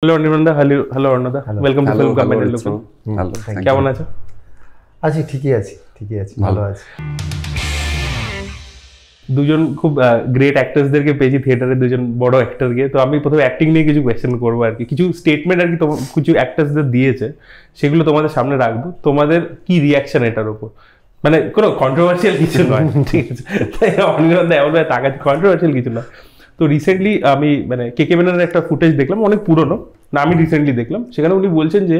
Hello অনির্বাণদা, hello অর্ণদা, welcome to film comment local. Hello, কেমন আছো? আছি, ঠিকই আছি, ভালো আছি। দুজন খুব গ্রেট অ্যাক্টার্সদেরকে পেয়েছি থিয়েটারে, দুজন বড় অ্যাক্টরকে। তো আমি প্রথমে অ্যাক্টিং নিয়ে কিছু কোয়েশ্চেন করবো আর কি, কিছু স্টেটমেন্ট আর কি কিছু অ্যাক্টার্সদের দিয়েছে, সেগুলো তোমাদের সামনে রাখবো। তোমাদের কি রিয়াকশন এটার উপর? মানে কোনো কন্ট্রোভার্সিয়াল কিছু নয়, ঠিক আছে? তাই অনির্বাণদা এমন তাকাচ্ছি, কন্ট্রোভার্সিয়াল কিছু নয়। তো রিসেন্টলি আমি মানে কে মেননের একটা ফুটেজ দেখলাম, অনেক পুরনো না, আমি রিসেন্টলি দেখলাম। সেখানে উনি বলছেন যে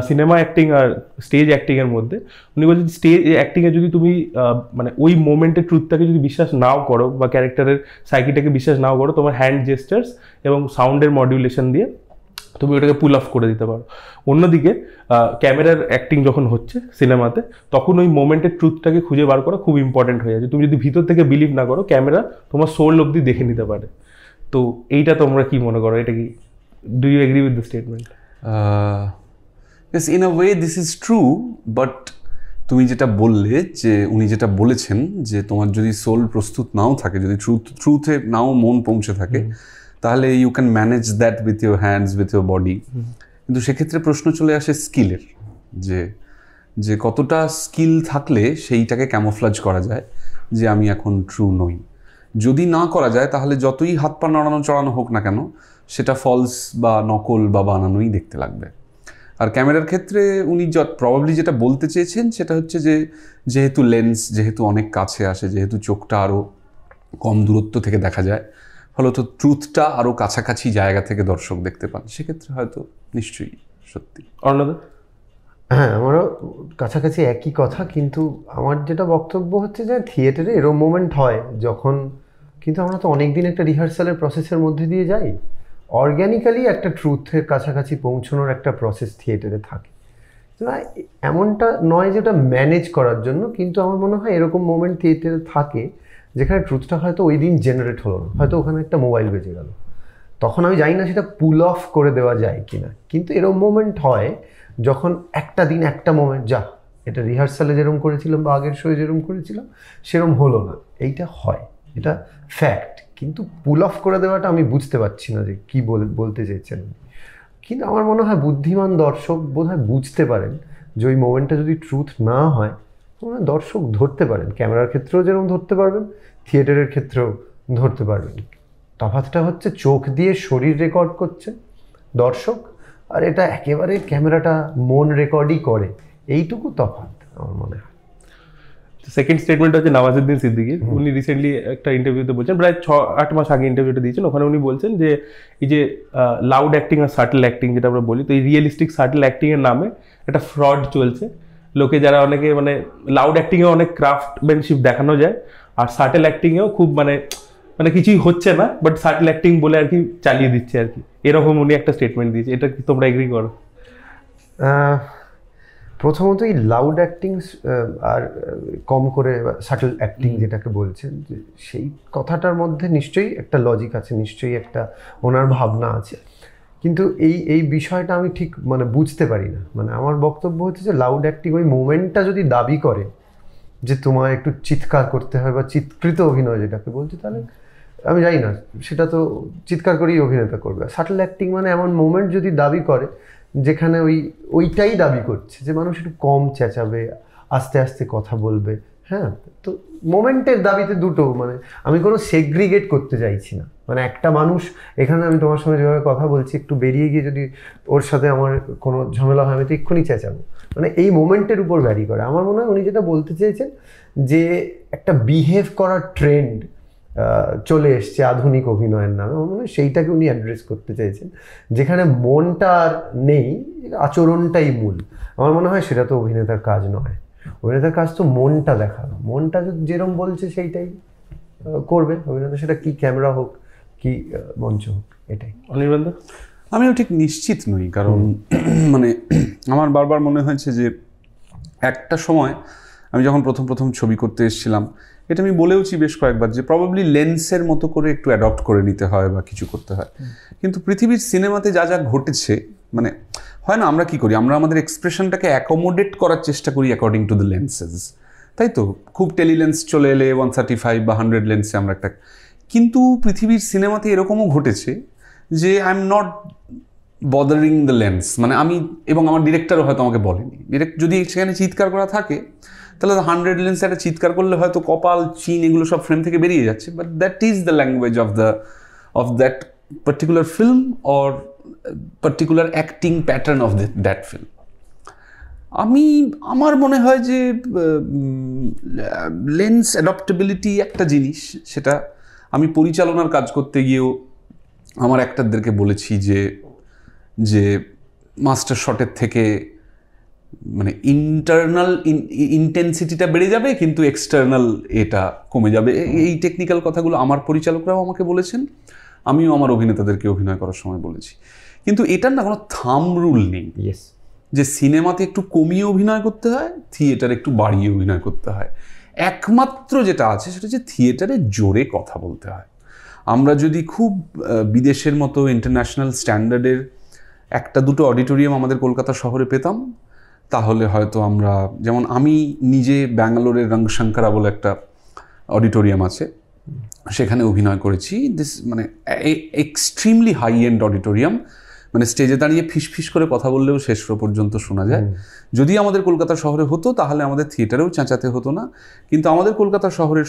সিনেমা অ্যাক্টিং আর স্টেজ অ্যাক্টিং এর মধ্যে উনি বলছেন স্টেজ অ্যাক্টিং এ যদি তুমি মানে ওই মোমেন্টের ট্রুথটাকে যদি বিশ্বাস নাও করো বা ক্যারেক্টারের সাইকিটাকে বিশ্বাস নাও করো, তোমার হ্যান্ড জেস্টার্স এবং সাউন্ডের মডিউলেশন দিয়ে তুমি ওটাকে পুল অফ করে দিতে পারো। অন্যদিকে ক্যামেরার অ্যাক্টিং যখন হচ্ছে সিনেমাতে, তখন ওই মোমেন্টের ট্রুথটাকে খুঁজে বার করা খুব ইম্পর্টেন্ট হয়ে যাচ্ছে। তুমি যদি ভিতর থেকে বিলিভ না করো, ক্যামেরা তোমার সোল অবধি দেখে নিতে পারে। তো এইটা তোমরা কি মনে করো? এটা কি, do you agree with the statement? Yes, in a way this is true, but তুমি যেটা বললে যে উনি যেটা বলেছেন যে তোমার যদি সোল প্রস্তুত নাও থাকে, যদি ট্রুথে নাও মন পৌঁছে থাকে, তাহলে you can manage that with your hands, with your body. কিন্তু সেক্ষেত্রে প্রশ্ন চলে আসে স্কিলের, যে কতটা স্কিল থাকলে সেইটাকে ক্যামোফ্লাজ করা যায় যে আমি এখন ট্রু নই। যদি না করা যায় তাহলে যতই হাত পা নড়ানো চড়ানো হোক না কেন, সেটা ফলস বা নকল বা বানানোই দেখতে লাগবে। আর ক্যামেরার ক্ষেত্রে উনি প্রবাবলি যেটা বলতে চেয়েছেন সেটা হচ্ছে যে যেহেতু লেন্স যেহেতু অনেক কাছে আসে, যেহেতু চোখটা আরও কম দূরত্ব থেকে দেখা যায়, ফলত ট্রুথটা আরও কাছাকাছি জায়গা থেকে দর্শক দেখতে পান। সেক্ষেত্রে হয়তো নিশ্চয়ই সত্যি। অর্ণদা? হ্যাঁ, আমারও কাছাকাছি একই কথা, কিন্তু আমার যেটা বক্তব্য হচ্ছে যে থিয়েটারে এরকম মোমেন্ট হয় যখন, কিন্তু আমরা তো অনেকদিন একটা রিহার্সালের প্রসেসের মধ্যে দিয়ে যাই, অর্গ্যানিক্যালি একটা ট্রুথের কাছাকাছি পৌঁছানোর একটা প্রসেস থিয়েটারে থাকে। এমনটা নয় যে ওটা ম্যানেজ করার জন্য, কিন্তু আমার মনে হয় এরকম মোমেন্ট থিয়েটারে থাকে যেখানে ট্রুথটা হয়তো ওই দিন জেনারেট হলো না, হয়তো ওখানে একটা মোবাইল বেজে গেল, তখন আমি জানি না সেটা পুল অফ করে দেওয়া যায় কিনা। কিন্তু এরকম মোমেন্ট হয় যখন একটা দিন একটা মোমেন্ট, যা এটা রিহার্সালে যেরকম করেছিলাম বা আগের শোয়ে যেরকম করেছিলাম সেরকম হলো না, এইটা হয়, এটা ফ্যাক্ট। কিন্তু পুল অফ করে দেওয়াটা আমি বুঝতে পারছি না যে কী বলতে চাইছেন। কিন্তু আমার মনে হয় বুদ্ধিমান দর্শক বোধহয় বুঝতে পারেন যে ওই মোমেন্টটা যদি ট্রুথ না হয়, দর্শক ধরতে পারেন। ক্যামেরার ক্ষেত্রেও যেরকম ধরতে পারবেন, থিয়েটারের ক্ষেত্রেও ধরতে পারবেন। তফাৎটা হচ্ছে চোখ দিয়ে শরীর রেকর্ড করছে দর্শক, আর এটা একেবারে ক্যামেরাটা মন রেকর্ডই করে, এইটুকু তফাৎ আমার মনে হয়। সেকেন্ড স্টেটমেন্ট হচ্ছে নওয়াজুদ্দিন সিদ্দিকীর। উনি রিসেন্টলি একটা ইন্টারভিউতে বলছেন, প্রায় 6-8 মাস আগে ইন্টারভিউটা দিয়েছেন। ওখানে উনি বলছেন যে এই যে লাউড অ্যাক্টিং আর সাটল অ্যাক্টিং যেটা আমরা বলি, তো এই রিয়েলিস্টিক সাটল অ্যাক্টিংয়ের নামে একটা ফ্রড চলছে। লোকে যারা অনেকে মানে লাউড অ্যাক্টিংয়েও অনেক ক্রাফটম্যানশিপ দেখানো যায়, আর সাটল অ্যাক্টিংয়েও খুব মানে কিছুই হচ্ছে না, বাট সাটল অ্যাক্টিং বলে আর কি চালিয়ে দিচ্ছে আর কি, এরকম উনি একটা স্টেটমেন্ট দিয়েছে। এটা কি তোমরা এগ্রি করো? প্রথমত এই লাউড অ্যাক্টিং আর কম করে সাটল অ্যাক্টিং যেটাকে বলছেন, যে সেই কথাটার মধ্যে নিশ্চয়ই একটা লজিক আছে, নিশ্চয়ই একটা ওনার ভাবনা আছে, কিন্তু এই বিষয়টা আমি ঠিক মানে বুঝতে পারি না। মানে আমার বক্তব্য হচ্ছে যে লাউড অ্যাক্টিং ওই মোমেন্টটা যদি দাবি করে যে তোমার একটু চিৎকার করতে হয় বা চিৎকৃত অভিনয় যেটাকে বলছে, তাহলে আমি জানি না, সেটা তো চিৎকার করেই অভিনেতা করবে। সাটল অ্যাক্টিং মানে এমন মোমেন্ট যদি দাবি করে যেখানে ওইটাই দাবি করছে যে মানুষ একটু কম চেঁচাবে, আস্তে আস্তে কথা বলবে। হ্যাঁ, তো মোমেন্টের দাবিতে দুটো, মানে আমি কোনো সেগ্রিগেট করতে চাইছি না। মানে একটা মানুষ, এখানে আমি তোমার সঙ্গে যেভাবে কথা বলছি, একটু বেরিয়ে গিয়ে যদি ওর সাথে আমার কোনো ঝামেলা হয়, আমি তো এক্ষুনি চেঁচাবো। মানে এই মোমেন্টের উপর ভ্যারি করে। আমার মনে হয় উনি যেটা বলতে চেয়েছেন যে একটা বিহেভ করার ট্রেন্ড চলে এসছে আধুনিক অভিনয়ের নামে, আমার মনে হয় সেইটাকে উনি অ্যাড্রেস করতে চাইছেন, যেখানে মনটা আর নেই, আচরণটাই মূল। আমার মনে হয় সেটা তো অভিনেতার কাজ নয়। অভিনেতার কাজ তো মনটা দেখানো, মনটা যেরকম বলছে সেইটাই করবে অভিনেতা, সেটা কি ক্যামেরা হোক কি মঞ্চ হোক। এটাই। অনির্বাণদা? আমিও ঠিক নিশ্চিত নই, কারণ মানে আমার বারবার মনে হয়েছে যে একটা সময় আমি যখন প্রথম ছবি করতে এসেছিলাম, এটা আমি বলেওছি বেশ কয়েকবার যে প্রবাবলি লেন্সের মতো করে একটু অ্যাডপ্ট করে নিতে হয় বা কিছু করতে হয়। কিন্তু পৃথিবীর সিনেমাতে যা যা ঘটেছে, মানে হয় না, আমরা কি করি, আমরা আমাদের এক্সপ্রেশনটাকে অ্যাকোমোডেট করার চেষ্টা করি অ্যাকর্ডিং টু দ্য লেন্সেস, তাই তো? খুব টেলিলেন্স চলে এলে 135 বা 100 লেন্সে আমরা একটা, কিন্তু পৃথিবীর সিনেমাতে এরকমও ঘটেছে যে I am not bothering the lens, মানে আমি এবং আমার ডিরেক্টরও হয়তো আমাকে বলেনি, যদি সেখানে চিৎকার করা থাকে তাহলে 100 লেন্স একটা চিৎকার করলে হয়তো কপাল, চিন এগুলো সব ফ্রেম থেকে বেরিয়ে যাচ্ছে, but that is the language of that particular film or particular acting pattern of that film. আমার মনে হয় যে লেন্স অ্যাডপ্টেবিলিটি একটা জিনিস, সেটা আমি পরিচালনার কাজ করতে গিয়েও আমার অ্যাক্টরদেরকে বলেছি যে মাস্টার শটের থেকে মানে ইন্টারনাল ইন্টেন্সিটিটা বেড়ে যাবে কিন্তু এক্সটার্নাল এটা কমে যাবে। এই টেকনিক্যাল কথাগুলো আমার পরিচালকরাও আমাকে বলেছেন, আমিও আমার অভিনেতাদেরকে অভিনয় করার সময় বলেছি। কিন্তু এটার না কোনো থাম রুল নেই যে সিনেমাতে একটু কমিয়ে অভিনয় করতে হয়, থিয়েটারে একটু বাড়িয়ে অভিনয় করতে হয়। একমাত্র যেটা আছে সেটা হচ্ছে থিয়েটারে জোরে কথা বলতে হয়। আমরা যদি খুব বিদেশের মতো ইন্টারন্যাশনাল স্ট্যান্ডার্ডের একটা দুটো অডিটোরিয়াম আমাদের কলকাতা শহরে পেতাম, তাহলে হয়তো আমরা, যেমন আমি নিজে ব্যাঙ্গালোরের রংশঙ্করা বলে একটা অডিটোরিয়াম আছে, সেখানে অভিনয় করেছি। মানে এক্সট্রিমলি হাই এন্ড অডিটোরিয়াম, মানে স্টেজে দাঁড়িয়ে ফিসফিস করে কথা বললেও শেষ পর্যন্ত শোনা যায়। যদি আমাদের কলকাতা শহরে হতো তাহলে আমাদের থিয়েটারেও চেঁচাতে হতো না। কিন্তু আমাদের কলকাতা শহরের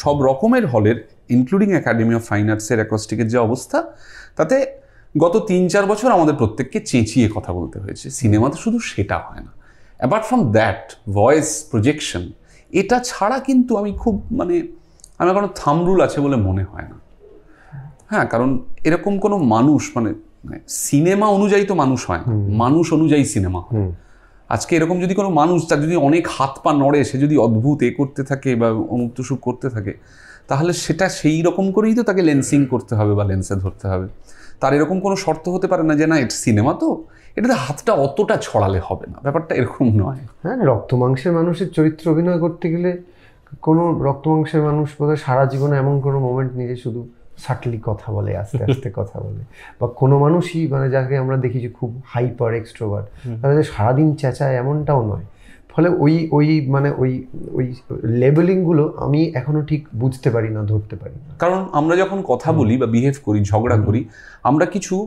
সব রকমের হলের, ইনক্লুডিং একাডেমি অফ ফাইন আর্টসের অ্যাকোস্টিকের যে অবস্থা, তাতে গত 3-4 বছর আমাদের প্রত্যেককে চেঁচিয়ে কথা বলতে হয়েছে। সিনেমাতে শুধু সেটা হয় না, apart from that voice projection, এটা ছাড়া কিন্তু আমার কোনো থাম রুল আছে বলে মনে হয় না। হ্যাঁ, কারণ এরকম কোনো মানুষ মানে সিনেমা অনুযায়ী তো মানুষ হয় না, মানুষ অনুযায়ী সিনেমা হয়। আজকে এরকম যদি কোনো মানুষ, তার যদি অনেক হাত পা নড়ে, সে যদি অদ্ভুত করতে থাকে বা অমুক্তসুখ করতে থাকে, তাহলে সেটা সেই রকম করেই তো তাকে লেন্সিং করতে হবে বা লেন্সে ধরতে হবে। তার এরকম কোনো শর্ত হতে পারে না যে না এটা সিনেমা, তো এটাতে হাতটা অতটা ছড়ালে হবে না, ব্যাপারটা এরকম নয়। হ্যাঁ, রক্ত মাংসের মানুষের চরিত্র অভিনয় করতে গেলে কোনো রক্ত মাংসের মানুষ বোধহয় সারা জীবনে এমন কোনো মোমেন্ট নিজে শুধু সাটলি কথা বলে, আস্তে আস্তে কথা বলে, বা কোনো মানুষই মানে যাকে আমরা দেখি যে খুব হাইপার এক্সট্রোভার্ট, তাহলে সারাদিন চেঁচায় এমনটাও নয়। ফলে ওই লেবেলিংগুলো আমি এখনো ঠিক বুঝতে পারি না, ধরতে পারি না। কারণ আমরা যখন কথা বলি বা বিহেভ করি, ঝগড়া করি, আমরা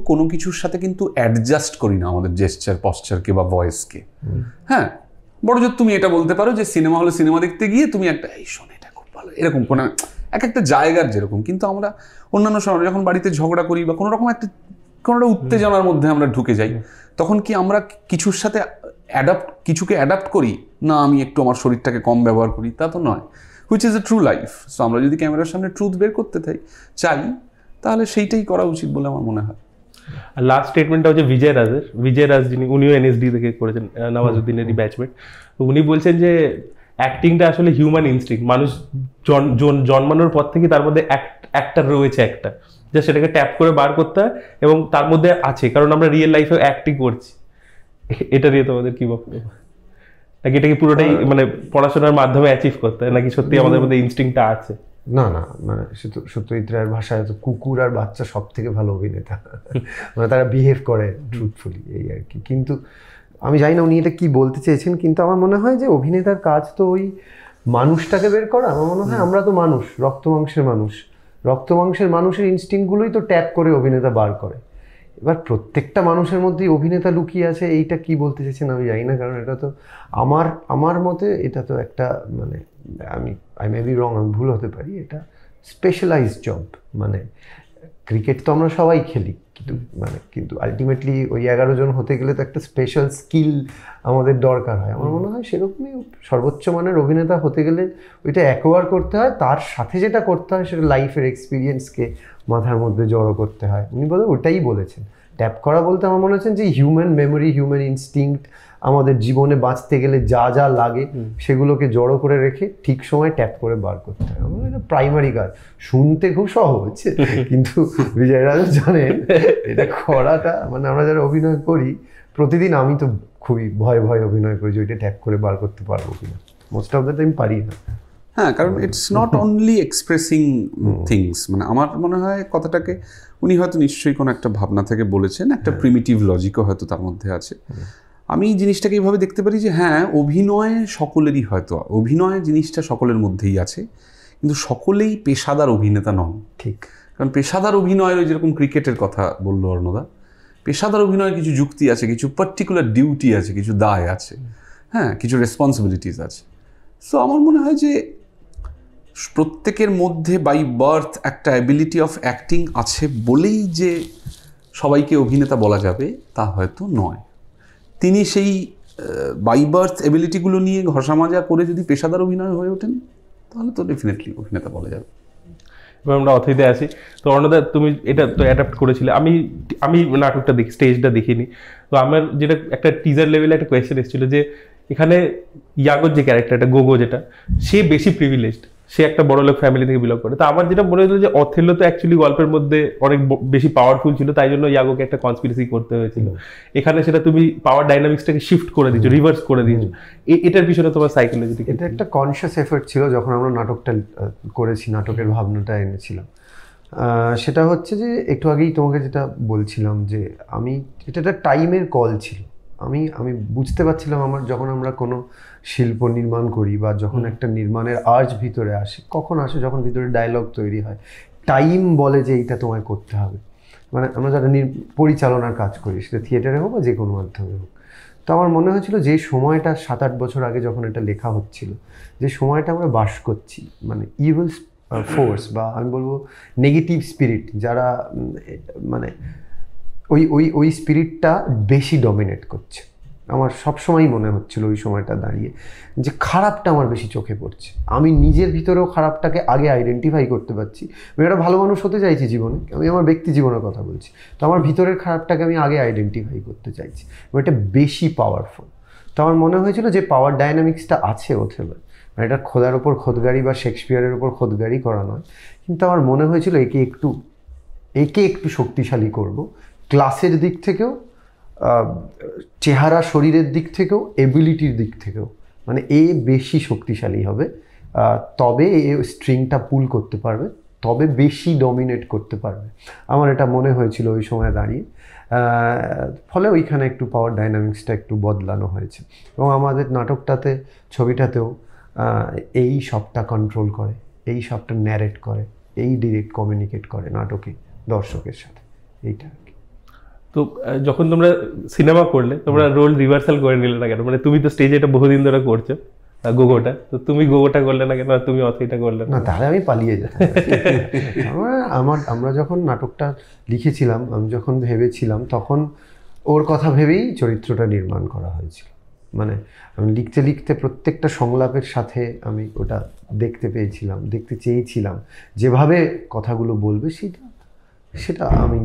কোনো কিছুর সাথে কিন্তু অ্যাডজাস্ট করি না আমাদের জেস্চার, পশ্চারকে বা ভয়েসকে। হ্যাঁ, বড় জোর তুমি এটা বলতে পারো যে সিনেমা হলে সিনেমা দেখতে গিয়ে তুমি একটা এই শোন এটা খুব ভালো, এরকম কোনো একটা জায়গার যেরকম। কিন্তু আমরা অন্যান্য সময় যখন বাড়িতে ঝগড়া করি বা কোনো উত্তেজনার মধ্যে আমরা ঢুকে যাই, তখন কি আমরা কিছুকে অ্যাডাপ্ট করি না, আমি একটু আমার শরীরটাকে কম ব্যবহার করি, তা তো নয়। Which is a true life. So আমরা যদি ক্যামেরার সামনে ট্রুথ বের করতে চাই, তাহলে সেইটাই করা উচিত বলে আমার মনে হয়। আর লাস্ট স্টেটমেন্টটা হচ্ছে বিজয় রাজ যিনি, উনিও এনএসডি থেকে করেছেন, নওয়াজুদ্দিনেরই ব্যাচমেট। তো উনি বলছেন যে অ্যাক্টিংটা আসলে হিউম্যান ইনস্টিংক্ট, মানুষ জন্মানোর পর থেকে তার মধ্যে একটা রয়েছে, একটা যে সেটাকে ট্যাপ করে বার করতে হয় এবং তার মধ্যে আছে, কারণ আমরা রিয়েল লাইফে অ্যাক্টিং করছি। এটা নিয়ে তোমাদের কি বক্তব্য? নাকি এটা কি পুরোটাই মানে পড়াশোনার মাধ্যমে অ্যাচিভ করতে হয়, নাকি সত্যি আমাদের মধ্যে ইনস্টিংক্টটা আছে? না, মানে সত্যজিৎ রায়ের ভাষায় তো কুকুর আর বাচ্চা সব থেকে ভালো অভিনেতা, মানে তারা বিহেভ করে ট্রুথফুলি, এই আর কি। কিন্তু আমি জানি না উনি এটা কি বলতে চেয়েছেন, কিন্তু আমার মনে হয় যে অভিনেতার কাজ তো ওই মানুষটাকে বের করা। আমার মনে হয় আমরা তো মানুষ, রক্ত মাংসের মানুষের ইনস্টিংক্টগুলোই তো ট্যাপ করে অভিনেতা বার করে। এবার প্রত্যেকটা মানুষের মধ্যেই অভিনেতা লুকিয়ে আছে, এইটা কি বলতে চেয়েছেন আমি জানি না। কারণ এটা তো আমার মতে এটা তো একটা মানে আই মে বি রং, আমি ভুল হতে পারি, এটা স্পেশালাইজড জব। মানে ক্রিকেট তো আমরা সবাই খেলি, কিন্তু আলটিমেটলি ওই 11 জন হতে গেলে তো একটা স্পেশাল স্কিল আমাদের দরকার হয়। আমার মনে হয় সেরকমই সর্বোচ্চ মানের অভিনেতা হতে গেলে ওইটা অ্যাকোয়ার করতে হয়, তার সাথে যেটা করতে হয় সেটা লাইফের এক্সপিরিয়েন্সকে মাথার মধ্যে জড়ো করতে হয়। উনি ওটাই বলেছেন। ট্যাপ করা বলতে আমার মনে হচ্ছে যে হিউম্যান মেমোরি, হিউম্যান ইনস্টিংক্ট, আমাদের জীবনে বাঁচতে গেলে যা যা লাগে সেগুলোকে জড়ো করে রেখে ঠিক সময় ট্যাপ করে বার করতে হয়। আমার এটা প্রাইমারি কাজ। শুনতে খুব সহজ, কিন্তু বিজয় রাজ জানেন এটা করাটা, মানে আমরা যারা অভিনয় করি প্রতিদিন, আমি তো খুবই ভয়ে অভিনয় করি যে ওইটা ট্যাপ করে বার করতে পারবো কিনা। মোস্ট অফ দ্য টাইম পারি না। হ্যাঁ, কারণ it's not only expressing things. মানে আমার মনে হয় কথাটাকে উনি হয়তো নিশ্চয়ই কোনো একটা ভাবনা থেকে বলেছেন, একটা প্রিমিটিভ লজিকও হয়তো তার মধ্যে আছে। আমি জিনিসটাকে এইভাবে দেখতে পারি যে হ্যাঁ, অভিনয় সকলেরই, হয়তো অভিনয় জিনিসটা সকলের মধ্যেই আছে, কিন্তু সকলেই পেশাদার অভিনেতা নন। ঠিক। কারণ পেশাদার অভিনয়ের যেরকম ক্রিকেটের কথা বললো অর্ণদা, পেশাদার অভিনয়ের কিছু যুক্তি আছে, কিছু পার্টিকুলার ডিউটি আছে, কিছু দায় আছে, হ্যাঁ, কিছু রেসপন্সিবিলিটিস আছে। সো আমার মনে হয় যে প্রত্যেকের মধ্যে বাই বার্থ একটা অ্যাবিলিটি অফ অ্যাক্টিং আছে বলেই যে সবাইকে অভিনেতা বলা যাবে তা হয়তো নয়। তিনি সেই বাই বার্থ অ্যাবিলিটিগুলো নিয়ে ঘষা মাজা করে যদি পেশাদার অভিনয় হয়ে ওঠেন তাহলে তো ডেফিনেটলি অভিনেতা বলা যাবে। এবার আমরা অথৈতে আসি। তো অর্ণদা, তুমি এটা তো অ্যাডাপ্ট করেছিলে, আমি নাটকটা দেখি, স্টেজটা দেখিনি। তো আমার যেটা একটা টিজার লেভেলে একটা কোয়েশ্চেন এসেছিল যে এখানে ইয়াগোর যে ক্যারেক্টারটা, গোগো যেটা, সে বেশি প্রিভিলেজড, সে একটা বড় লোক ফ্যামিলি থেকে বিলং করে। তো আমার যেটা মনে হয়েছিল যে অথেলো তো অ্যাকচুয়ালি গল্পের মধ্যে অনেক বেশি পাওয়ারফুল ছিল, তাই জন্য ইয়াগোকে একটা কনস্পিরেসি করতে হয়েছিল। এখানে সেটা তুমি পাওয়ার ডাইনামিক্সটাকে শিফট করে দিয়েছো, রিভার্স করে দিয়েছো। এটার পিছনে তোমার সাইকোলজি? এটা একটা কনসিয়াস এফর্ট ছিল যখন আমরা নাটকটা করেছি, নাটকের ভাবনাটা এনেছিলাম। সেটা হচ্ছে যে একটু আগেই তোমাকে যেটা বলছিলাম যে এটা একটা টাইমের কল ছিল। আমি বুঝতে পারছিলাম যখন আমরা কোনো শিল্প নির্মাণ করি বা যখন একটা নির্মাণের আর্জ ভিতরে আসে, কখন আসে? যখন ভিতরে ডায়লগ তৈরি হয়, টাইম বলে যে এইটা তোমায় করতে হবে। মানে আমরা যারা পরিচালনার কাজ করি, সেটা থিয়েটারে হোক বা যে কোনো মাধ্যমে হোক। তো আমার মনে হয়েছিল যে সময়টা 7-8 বছর আগে যখন এটা লেখা হচ্ছিল, যে সময়টা আমরা বাস করছি, মানে ইভিল ফোর্স বা আমি বলবো নেগেটিভ স্পিরিট, যারা মানে ওই স্পিরিটটা বেশি ডমিনেট করছে। আমার সবসময়ই মনে হচ্ছিল ওই সময়টা দাঁড়িয়ে যে খারাপটা আমার বেশি চোখে পড়ছে। আমি নিজের ভিতরেও খারাপটাকে আগে আইডেন্টিফাই করতে পারছি। আমি একটা ভালো মানুষ হতে চাইছি জীবনে, আমি আমার ব্যক্তি জীবনের কথা বলছি। তো আমার ভিতরের খারাপটাকে আমি আগে আইডেন্টিফাই করতে চাইছি, এটা বেশি পাওয়ারফুল। তো আমার মনে হয়েছিল যে পাওয়ার ডাইনামিক্সটা আছে ওথেলোয়, মানে এটা খোদার ওপর খোদগাড়ি বা শেক্সপিয়ারের ওপর খোদগাড়ি করা নয়, কিন্তু আমার মনে হয়েছিল একে একটু শক্তিশালী করব, ক্লাসের দিক থেকেও, চেহারা শরীরের দিক থেকেও, এবিলিটির দিক থেকেও। মানে বেশি শক্তিশালী হবে, তবে স্ট্রিংটা পুল করতে পারবে, তবে বেশি ডমিনেট করতে পারবে। আমার এটা মনে হয়েছিল ওই সময় দাঁড়িয়ে। ফলে ওইখানে একটু পাওয়ার ডাইনামিক্সটা একটু বদলানো হয়েছে। এবং আমাদের নাটকটাতে, ছবিটাতেও এই সবটা কন্ট্রোল করে, এই সবটা ন্যারেট করে, এই ডিরেক্ট কমিউনিকেট করে নাটকে দর্শকের সাথে, এইটা। তো যখন তোমরা সিনেমা করলে, তোমরা রোল রিভার্সাল করে নিলে না কেন? মানে তুমি তো স্টেজে এটা বহুদিন ধরে করছো গোগোটা, তো তুমি গোগোটা করলে না কেন, তুমি অথৈটা করলে না? তাহলে আমি পালিয়ে যেতাম। আমরা যখন নাটকটা লিখেছিলাম, আমি যখন ভেবেছিলাম, তখন ওর কথা ভেবেই চরিত্রটা নির্মাণ করা হয়েছিল। মানে আমি লিখতে লিখতে প্রত্যেকটা সংলাপের সাথে আমি ওটা দেখতে চেয়েছিলাম, যেভাবে কথাগুলো বলবে সেটা আমি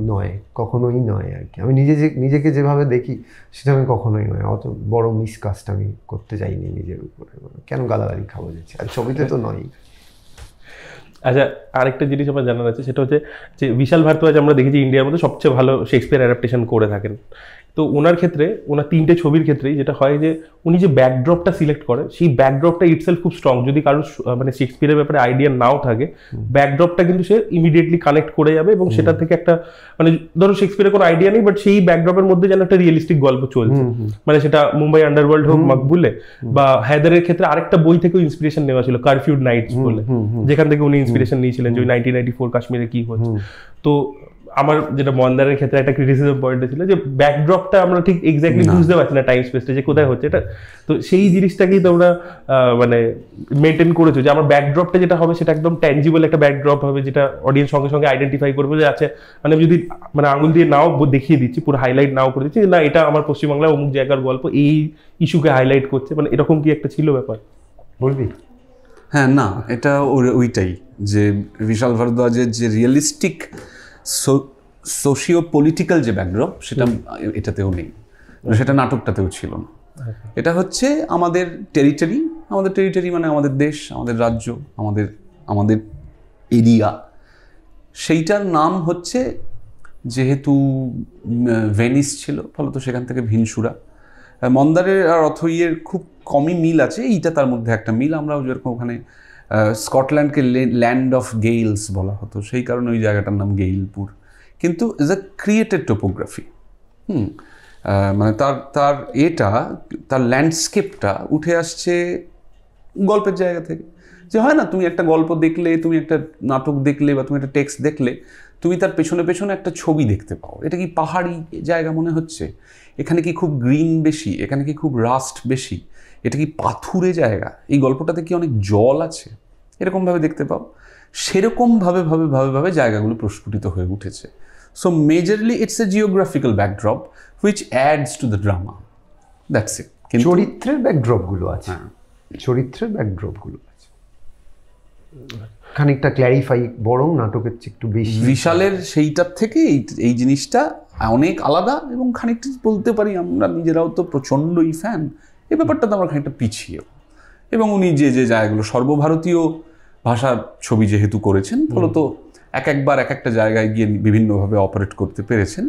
কখনোই নয় আর কি। আমি নিজেকে যেভাবে দেখি সেটা আমি কখনোই নয়। অত বড় মিসকাস্ট আমি করতে চাইনি নিজের উপরে, কেন গালাগালি খাবো যাচ্ছে, আর ছবিতে তো নয়। আচ্ছা, আরেকটা জিনিস আমার জানার আছে, সেটা হচ্ছে যে বিশাল ভারদ্বাজ আমরা দেখেছি ইন্ডিয়ার মধ্যে সবচেয়ে ভালো শেক্সপিয়ার অ্যাডাপ্টেশন করে থাকেন। তো ওনার ক্ষেত্রে, ওনার 3টে ছবির ক্ষেত্রেই যেটা হয় যে উনি যে ব্যাকড্রপটা সিলেক্ট করে, সেই ব্যাকড্রপটা ইটসেলফ খুব স্ট্রং। যদি কারোর মানে শেক্সপিয়ারের ব্যাপারে আইডিয়া নাও থাকে, ব্যাকড্রপটা কিন্তু সে ইমিডিয়েটলি কানেক্ট করে যাবে এবং সেটা থেকে একটা, মানে ধরো শেক্সপিয়ারের কোনো আইডিয়া নেই, বাট সেই ব্যাকড্রপের মধ্যে যেন একটা রিয়েলিস্টিক গল্প চলছে। মানে সেটা মুম্বাই আন্ডারওয়ার্ল্ড হোক, মকবুলে, বা হায়দারের ক্ষেত্রে আরেকটা বই থেকেও ইন্সপিরেশন নেওয়া ছিল, কারফিউড নাইটস বলে, যেখান থেকে উনি ইন্সপিরেশন নিয়েছিলেন যে 1994 কাশ্মীরে কি হচ্ছে। তো আমার যেটা মন্দারের ক্ষেত্রে একটা ক্রিটিসিজম পয়েন্ট ছিল যে ব্যাকড্রপটা আমরা ঠিক এক্স্যাক্টলি বুঝতে পারছি না টাইম স্পেসটা যে কোথায় হচ্ছে এটা। তো সেই জিনিসটাকেই তোমরা মানে মেনটেন করেছো যে আমার ব্যাকড্রপটা যেটা হবে সেটা একদম ট্যাঞ্জিবল একটা ব্যাকড্রপ হবে, যেটা অডিয়েন্স সঙ্গে সঙ্গে আইডেন্টিফাই করবে যে আছে, মানে যদি মানে আঙুল দিয়ে নাও দেখিয়ে দিচ্ছি, পুরো হাইলাইট নাও করে দিচ্ছি, না এটা আমার পশ্চিমবাংলায় অমুক জায়গার গল্প, এই ইস্যুকে হাইলাইট করছে, মানে এরকম কি একটা ছিল ব্যাপার? বলবি? হ্যাঁ, না, এটা ওইটাই যে বিশাল ভারদ্বাজের যে রিয়েলিস্টিক সোশিও পলিটিক্যাল যে ব্যাকড্রপ, সেটা এটাতেও নেই, সেটা নাটকটাতেও ছিল না। এটা হচ্ছে আমাদের টেরিটরি মানে আমাদের দেশ, আমাদের রাজ্য, আমাদের এরিয়া। সেইটার নাম হচ্ছে, যেহেতু ভেনিস ছিল, ফলত সেখান থেকে ভিনসুরা। মন্দারের আর অথইয়ের খুব কমই মিল আছে, এইটা তার মধ্যে একটা মিল। আমরাও যেরকম ওখানে স্কটল্যান্ডকে ল্যান্ড অফ গেইলস বলা হতো, সেই কারণে ওই জায়গাটার নাম গেইলপুর। কিন্তু ইজ আ ক্রিয়েটেড টোপোগ্রাফি। মানে তার ল্যান্ডস্কেপটা উঠে আসছে গল্পের জায়গা থেকে। যে হয় না, তুমি একটা গল্প দেখলে, তুমি একটা নাটক দেখলে, বা তুমি একটা টেক্সট দেখলে, তুমি তার পেছনে পেছনে একটা ছবি দেখতে পাও। এটা কি পাহাড়ি জায়গা মনে হচ্ছে, এখানে কি খুব গ্রিন বেশি, এখানে কি খুব রাস্ট বেশি, এটা কি পাথুরে জায়গা, এই গল্পটাতে কি অনেক জল আছে, এরকমভাবে দেখতে পাও। সেরকমভাবে ভাবে ভাবে ভাবে জায়গাগুলো প্রস্ফুটিত হয়ে উঠেছে। So majorly it's a geographical backdrop which ads to the drama, that's it. চরিত্রের ব্যাকড্রপগুলো আছে, চরিত্রের ব্যাকড্রপগুলো আছে খানিকটা ক্ল্যারিফাই, বরং নাটকের চেয়ে একটু বেশি। বিশালের সেইটার থেকে এই জিনিসটা অনেক আলাদা, এবং খানিকটা বলতে পারি আমরা নিজেরাও তো প্রচণ্ডই ফ্যান, এই ব্যাপারটাতে আমরা খানিকটা পিছিয়ে। এবং উনি যে যে জায়গাগুলো সর্বভারতীয় ভাষার ছবি যেহেতু করেছেন, ফলত একবার এক একটা জায়গায় গিয়ে বিভিন্নভাবে অপারেট করতে পেরেছেন,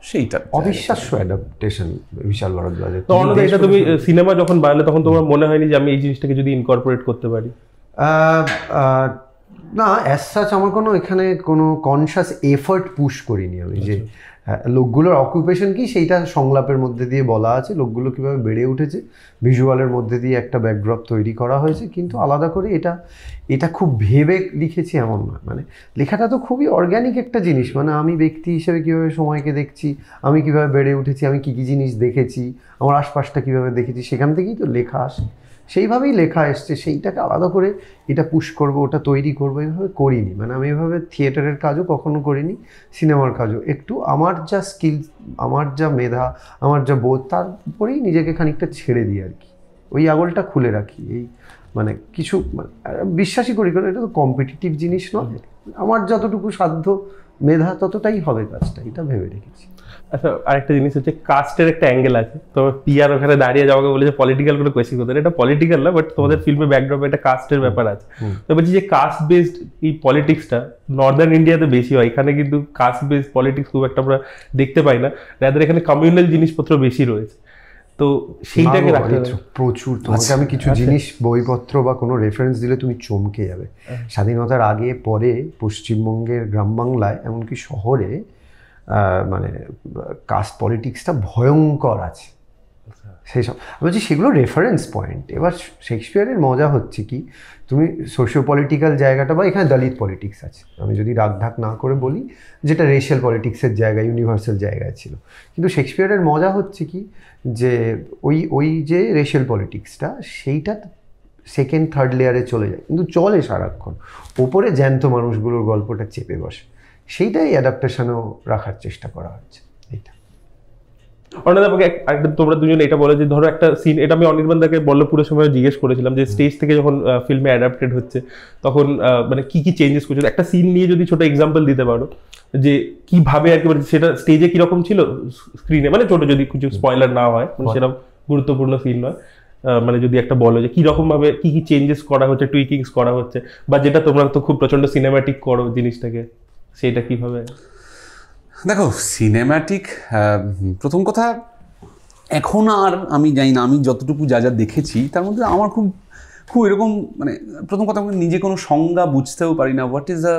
সেইটা অবিশ্বাস্য অ্যাডাপ্টেশন বিশাল ভারদ্বাজের। তো অন্যথা এটা তুমি সিনেমা যখন বানালে তখন তোমার মনে হয়নি যে আমি এই জিনিসটাকে যদি ইনকর্পোরেট করতে পারি? না, অ্যাজ সাচ আমার কোনো এখানে কোনো কনশাস এফর্ট পুশ করিনি আমি, যে লোকগুলোর অকুপেশন কি সেইটা সংলাপের মধ্যে দিয়ে বলা আছে, লোকগুলো কীভাবে বেড়ে উঠেছে ভিজুয়ালের মধ্যে দিয়ে একটা ব্যাকড্রপ তৈরি করা হয়েছে, কিন্তু আলাদা করে এটা খুব ভেবে লিখেছি এমন নয়। মানে লেখাটা তো খুবই অর্গ্যানিক একটা জিনিস, মানে আমি ব্যক্তি হিসেবে কীভাবে সময়কে দেখছি, আমি কীভাবে বেড়ে উঠেছি, আমি কী কী জিনিস দেখেছি, আমার আশপাশটা কীভাবে দেখেছি, সেখান থেকেই তো লেখা আসে, সেইভাবেই লেখা এসছে। সেইটাকে আলাদা করে এটা পুশ করবো, ওটা তৈরি করবো, এইভাবে করিনি। মানে আমি এভাবে থিয়েটারের কাজও কখনো করিনি, সিনেমার কাজও একটু আমার যা স্কিল, আমার যা মেধা, আমার যা বোধ, তার উপরেই নিজেকে খানিকটা ছেড়ে দিই আর কি, ওই আগলটা খুলে রাখি। এই মানে কিছু বিশ্বাসই করি, কারণ এটা তো কম্পিটিটিভ জিনিস নয়, আমার যতটুকু সাধ্য মেধা ততটাই হবে কাজটা, এটা ভেবে রেখেছি। আচ্ছা, আরেকটা জিনিস হচ্ছে কাস্টের একটা অ্যাঙ্গেল আছে। তো পিয়ার ওখানে দাঁড়িয়ে যাওয়াকে বলেছে পলিটিক্যাল কোনো কোয়েশ্চেন করতে, এটা পলিটিক্যাল না, বাট তোমাদের ফিল্মে ব্যাকড্রপে একটা কাস্টের ব্যাপার আছে। তো বলছি যে কাস্ট বেসড এই পলিটিক্সটা নর্দার্ন ইন্ডিয়াতে বেশি হয়, এখানে কিন্তু কাস্ট বেসড পলিটিক্স খুব একটা আমরা দেখতে পাই না, রাদার এখানে কমিউনাল জিনিসপত্র বেশি রয়েছে। তো সেইটাকে প্রচুর, তোমাকে আমি কিছু জিনিস বইপত্র বা কোনো রেফারেন্স দিলে তুমি চমকে যাবে। স্বাধীনতার আগে পরে পশ্চিমবঙ্গের গ্রাম বাংলায়, এমনকি শহরে, মানে কাস্ট পলিটিক্সটা ভয়ঙ্কর আছে। সেই সব আমি বলছি সেগুলো রেফারেন্স পয়েন্ট। এবার শেক্সপিয়ারের মজা হচ্ছে কি, তুমি সোশিও পলিটিক্যাল জায়গাটা, বা এখানে দলিত পলিটিক্স আছে, আমি যদি রাগঢাক না করে বলি, যেটা রেশিয়াল পলিটিক্সের জায়গা, ইউনিভার্সাল জায়গায় ছিল। কিন্তু শেক্সপিয়ারের মজা হচ্ছে কি, যে ওই যে রেশিয়াল পলিটিক্সটা, সেইটা সেকেন্ড থার্ড লেয়ারে চলে যায়, কিন্তু চলে সারাক্ষণ, ওপরে জ্যান্ত মানুষগুলোর গল্পটা চেপে বসে, সেইটাই অ্যাডাপ্টেশনও রাখার চেষ্টা করা হচ্ছে। এইটা তোমরা দুজন এটা বলে যে ধরো একটা সিন, এটা আমি অনির্বাণ দাকে বল্লভপুরের সময় জিজ্ঞেস করেছিলাম যে স্টেজ থেকে যখন ফিল্মে অ্যাডাপ্টেড হচ্ছে তখন মানে কি কি চেঞ্জেস করছে, একটা সিন নিয়ে যদি ছোট এক্সাম্পল দিতে পারো যে কিভাবে আর কি, মানে সেটা স্টেজে কিরকম ছিল, স্ক্রিনে, মানে ছোট, যদি কিছু স্পয়লার না হয়, মানে সেরকম গুরুত্বপূর্ণ সিন নয়, মানে যদি একটা বলো যে কিরকম ভাবে কি কি চেঞ্জেস করা হচ্ছে, টুইকিংস করা হচ্ছে, বা যেটা তোমরা তো খুব প্রচন্ড সিনেম্যাটিক করো জিনিসটাকে, সেটা কিভাবে? দেখো, সিনেম্যাটিক, প্রথম কথা এখন আর আমি জানি না, আমি যতটুকু যা যা দেখেছি তার মধ্যে আমার খুব খুব এরকম, মানে প্রথম কথা আমি নিজে কোনো সংজ্ঞা বুঝতেও পারি না, হোয়াট ইজ আ,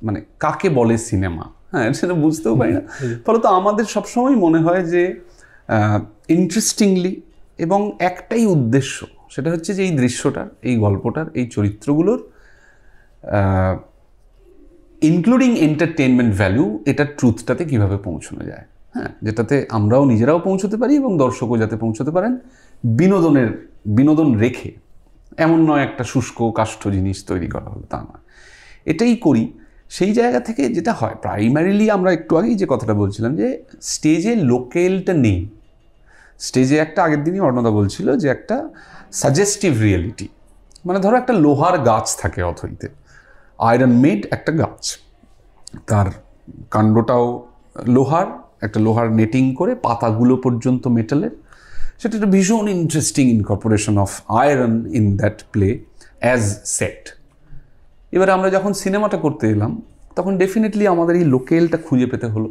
মানে কাকে বলে সিনেমা, হ্যাঁ সেটা বুঝতেও পারি না। ফলত আমাদের সবসময় মনে হয় যে ইন্টারেস্টিংলি, এবং একটাই উদ্দেশ্য, সেটা হচ্ছে যে এই দৃশ্যটার, এই গল্পটার, এই চরিত্রগুলোর ইনক্লুডিং এন্টারটেনমেন্ট ভ্যালু, এটার ট্রুথটাতে কীভাবে পৌঁছানো যায়, হ্যাঁ, যেটাতে আমরাও নিজেরাও পৌঁছতে পারি এবং দর্শকও যাতে পৌঁছতে পারেন, বিনোদন রেখে, এমন নয় একটা শুষ্ক কাষ্ঠ জিনিস তৈরি করা হলো, তা নয়, এটাই করি। সেই জায়গা থেকে যেটা হয়, প্রাইমারিলি আমরা একটু আগেই যে কথাটা বলছিলাম যে স্টেজে লোকেলটা নেই, স্টেজে একটা, আগের দিনই অর্ণদা বলছিল যে একটা সাজেস্টিভ রিয়েলিটি, মানে ধরো একটা লোহার গাছ থাকে অথইতে, আয়রন মেড একটা গাছ, তার কাণ্ডটাও লোহার, একটা লোহার নেটিং করে পাতাগুলো পর্যন্ত মেটালের, সেটা একটা ভীষণ interesting incorporation of iron in that play as set. এবারে আমরা যখন সিনেমাটা করতে এলাম তখন ডেফিনেটলি আমাদের এই লোকেলটা খুঁজে পেতে হলো,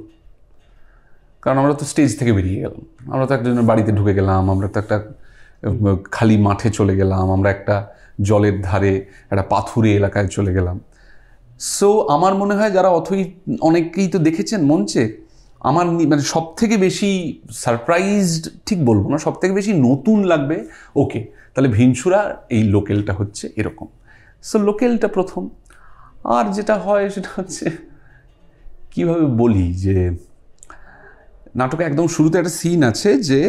কারণ আমরা তো স্টেজ থেকে বেরিয়ে গেলাম, আমরা তো একজনের বাড়িতে ঢুকে গেলাম, আমরা তো একটা খালি মাঠে চলে গেলাম, আমরা একটা জলের ধারে একটা পাথুরে এলাকায় চলে গেলাম। সো আমার মনে হয় যারা অনেকেই তো দেখেছেন মঞ্চে, আমার মানে সব থেকে বেশি সারপ্রাইজড ঠিক বলবো না, সব থেকে বেশি নতুন লাগবে, ওকে তাহলে ভিনসুরা এই লোকেলটা হচ্ছে এরকম। সো লোকেলটা প্রথম। আর যেটা হয় সেটা হচ্ছে কীভাবে বলি যে নাটকে একদম শুরুতে একটা সিন আছে যে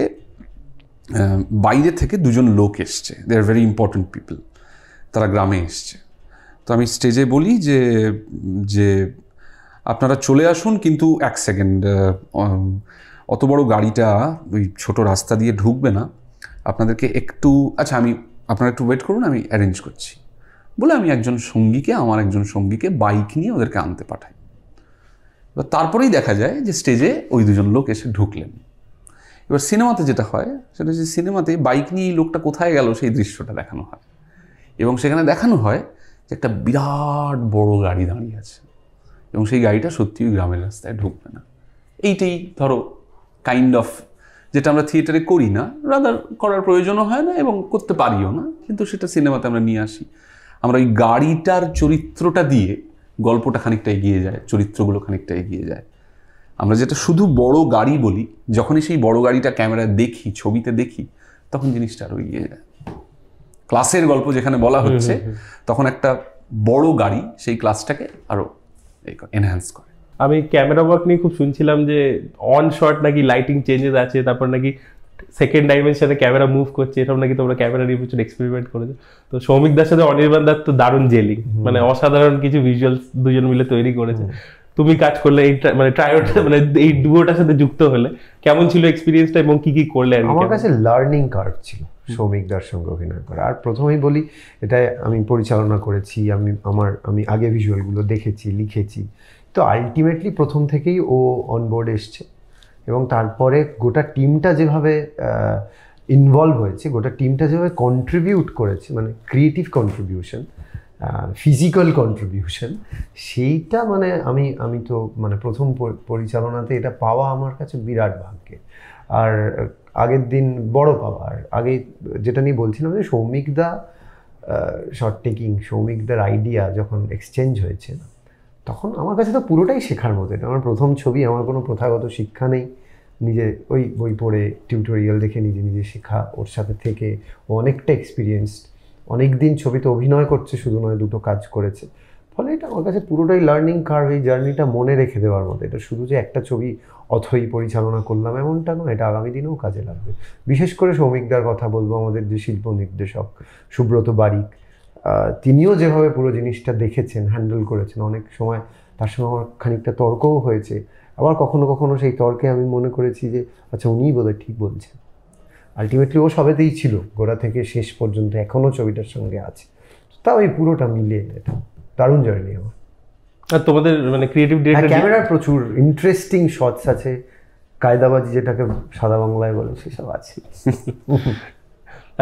বাইরে থেকে দুজন লোক এসছে, দে আর ভেরি ইম্পর্টেন্ট পিপল, তারা গ্রামে এসছে। তো আমি স্টেজে বলি যে যে আপনারা চলে আসুন, কিন্তু 1 সেকেন্ড, অত বড় গাড়িটা ওই ছোট রাস্তা দিয়ে ঢুকবে না, আপনাদেরকে একটু, আচ্ছা আপনারা একটু ওয়েট করুন, আমি অ্যারেঞ্জ করছি বলে আমি আমার একজন সঙ্গীকে বাইক নিয়ে ওদেরকে আনতে পাঠাই। এবার তারপরেই দেখা যায় যে স্টেজে ওই দুজন লোক এসে ঢুকলেন। এবার সিনেমাতে যেটা হয় সেটা হচ্ছে সিনেমাতে বাইক নিয়ে এই লোকটা কোথায় গেল সেই দৃশ্যটা দেখানো হয়, এবং সেখানে দেখানো হয় যে একটা বিরাট বড় গাড়ি দাঁড়িয়ে আছে এবং সেই গাড়িটা সত্যিই গ্রামের রাস্তায় ঢুকবে না। এইটাই ধরো কাইন্ড অফ যেটা আমরা থিয়েটারে করি না, রাদার করার প্রয়োজনও হয় না এবং করতে পারিও না, কিন্তু সেটা সিনেমাতে আমরা নিয়ে আসি। আমরা ওই গাড়িটার চরিত্রটা দিয়ে গল্পটা খানিকটা এগিয়ে যায়, চরিত্রগুলো খানিকটা এগিয়ে যায়। আমরা যেটা শুধু বড় গাড়ি বলি, যখনই সেই বড় গাড়িটা ক্যামেরায় দেখি, ছবিতে দেখি, তখন জিনিসটা আরও এগিয়ে যায়। ক্লাসের গল্প যেখানে বলা হচ্ছে, তখন একটা বড় গাড়ি সেই ক্লাসটাকে আরও এনহ্যান্স করে। আমি ক্যামেরা ওয়ার্ক নিয়ে খুব শুনছিলাম যে অন শট নাকি লাইটিং চেঞ্জেস আছে, তারপর নাকি সেকেন্ড ডাইমেনশনে ক্যামেরা মুভ করছে, এরকম নাকি তোমরা ক্যামেরা নিয়ে প্রচুর এক্সপেরিমেন্ট করেছো। তো সৌমিক দার সাথে অনির্বাণ দার তো দারুণ জেলিং, মানে অসাধারণ কিছু ভিজুয়ালস দুজন মিলে তৈরি করেছে। তুমি কাজ করলে এই মানে ট্রায়োটা, মানে এই ডুয়োটার সাথে যুক্ত হলে কেমন ছিল এক্সপিরিয়েন্সটা এবং কি কি করলে? আমার কাছে লার্নিং কার্ভ ছিল সৌমিক দার সঙ্গে অভিনয় করা। আর প্রথমেই বলি, এটা আমি পরিচালনা করেছি, আমি আগে ভিজুয়ালগুলো দেখেছি, লিখেছি। তো আলটিমেটলি প্রথম থেকেই ও অনবোর্ড এসছে এবং তারপরে গোটা টিমটা যেভাবে ইনভলভ হয়েছে, গোটা টিমটা যেভাবে কন্ট্রিবিউট করেছে, মানে ক্রিয়েটিভ কন্ট্রিবিউশন, ফিজিক্যাল কন্ট্রিবিউশন, সেইটা মানে আমি তো মানে প্রথম পরিচালনাতে এটা পাওয়া আমার কাছে বিরাট ভাগ্যের। আর আগের দিন বড় পাওয়া। আর আগে যেটা নিয়ে বলছিলাম যে সৌমিকদা শর্ট টেকিং, সৌমিকদার আইডিয়া যখন এক্সচেঞ্জ হয়েছে, তখন আমার কাছে তো পুরোটাই শেখার মতো। এটা আমার প্রথম ছবি, আমার কোনো প্রথাগত শিক্ষা নেই, নিজে ওই বই পড়ে টিউটোরিয়াল দেখে নিজে শেখা। ওর সাথে থেকে ও অনেকটা এক্সপিরিয়েন্সড, অনেক দিন ছবিতে অভিনয় করছে, শুধু নয় 2টো কাজ করেছে। ফলে এটা আমার কাছে পুরোটাই লার্নিং কার্ভ, এই জার্নিটা মনে রেখে দেওয়ার মতো। এটা শুধু যে একটা ছবি অথই পরিচালনা করলাম এমনটা নয়, এটা আগামী দিনেও কাজে লাগবে। বিশেষ করে সৌমিকদার কথা বলবো, আমাদের যে শিল্প নির্দেশক সুব্রত বারিক, তিনিও যেভাবে পুরো জিনিসটা দেখেছেন, হ্যান্ডেল করেছেন। অনেক সময় তার সঙ্গে আমার খানিকটা তর্কও হয়েছে, আবার কখনো কখনো সেই তর্কে আমি মনে করেছি যে আচ্ছা উনিই বোধহয় ঠিক বলছেন। আলটিমেটলি ও সবেতেই ছিল, গোড়া থেকে শেষ পর্যন্ত, এখনও ছবিটার সঙ্গে আছে। তাও এই পুরোটা মিলে এটা দারুণ জার্নি আমার। আর তোমাদের মানে ক্রিয়েটিভ ডিরেক্টর, ক্যামেরার প্রচুর ইন্টারেস্টিং শটস আছে, কায়দাবাজি যেটাকে সাদা বাংলায় বলে, সেসব আছে।